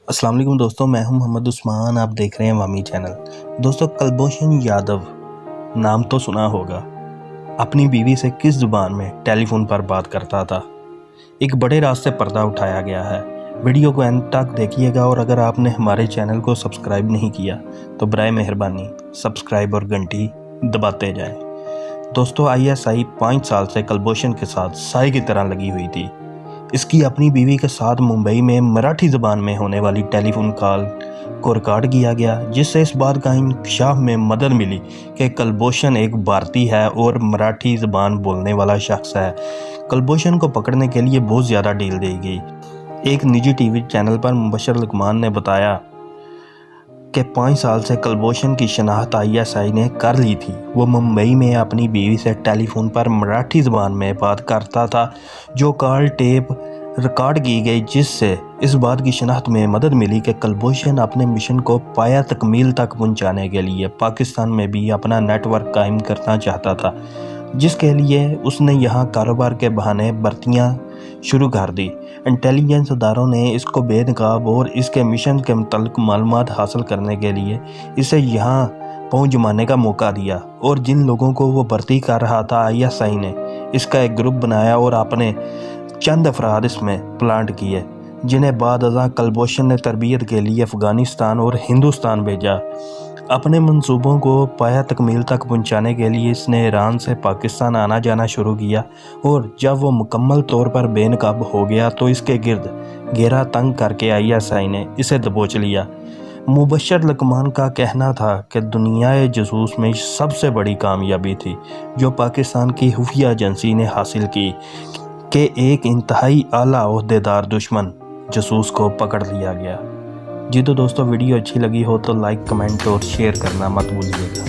السلام علیکم دوستوں، میں ہوں محمد عثمان، آپ دیکھ رہے ہیں وامی چینل۔ دوستوں، کلبھوشن یادو نام تو سنا ہوگا۔ اپنی بیوی سے کس زبان میں ٹیلی فون پر بات کرتا تھا؟ ایک بڑے راز سے پردہ اٹھایا گیا ہے۔ ویڈیو کو اینڈ تک دیکھیے گا، اور اگر آپ نے ہمارے چینل کو سبسکرائب نہیں کیا تو برائے مہربانی سبسکرائب اور گھنٹی دباتے جائیں۔ دوستوں، ISI 5 سال سے کلبھوشن کے ساتھ سائے کی طرح لگی ہوئی تھی۔ اس کی اپنی بیوی کے ساتھ ممبئی میں مراٹھی زبان میں ہونے والی ٹیلی فون کال کو ریکارڈ کیا گیا، جس سے اس بات کا انکشاف میں مدد ملی کہ کلبھوشن ایک بھارتی ہے اور مراٹھی زبان بولنے والا شخص ہے۔ کلبھوشن کو پکڑنے کے لیے بہت زیادہ ڈیل دی گئی۔ ایک نجی ٹی وی چینل پر مبشر لقمان نے بتایا کہ 5 سال سے کلبھوشن کی شناخت ISI نے کر لی تھی۔ وہ ممبئی میں اپنی بیوی سے ٹیلی فون پر مراٹھی زبان میں بات کرتا تھا، جو کال ٹیپ ریکارڈ کی گئی، جس سے اس بات کی شناخت میں مدد ملی کہ کلبھوشن اپنے مشن کو پایہ تکمیل تک پہنچانے کے لیے پاکستان میں بھی اپنا نیٹ ورک قائم کرنا چاہتا تھا، جس کے لیے اس نے یہاں کاروبار کے بہانے بھرتیاں شروع کر دی۔ انٹیلیجنس اداروں نے اس کو بے نقاب اور اس کے مشن کے متعلق معلومات حاصل کرنے کے لیے اسے یہاں پہنچ جمانے کا موقع دیا، اور جن لوگوں کو وہ بھرتی کر رہا تھا، ISI نے اس کا ایک گروپ بنایا اور اپنے چند افراد اس میں پلانٹ کیے، جنہیں بعد ازاں کلبھوشن نے تربیت کے لیے افغانستان اور ہندوستان بھیجا۔ اپنے منصوبوں کو پایہ تکمیل تک پہنچانے کے لیے اس نے ایران سے پاکستان آنا جانا شروع کیا، اور جب وہ مکمل طور پر بے نقاب ہو گیا تو اس کے گرد گھیرا تنگ کر کے ISI نے اسے دبوچ لیا۔ مبشر لقمان کا کہنا تھا کہ دنیائے جاسوس میں سب سے بڑی کامیابی تھی جو پاکستان کی خفیہ ایجنسی نے حاصل کی کہ ایک انتہائی اعلیٰ عہدیدار دشمن جاسوس کو پکڑ لیا گیا۔ جی تو دوستو، ویڈیو اچھی لگی ہو تو لائک، کمنٹ اور شیئر کرنا مت بھولیے گا۔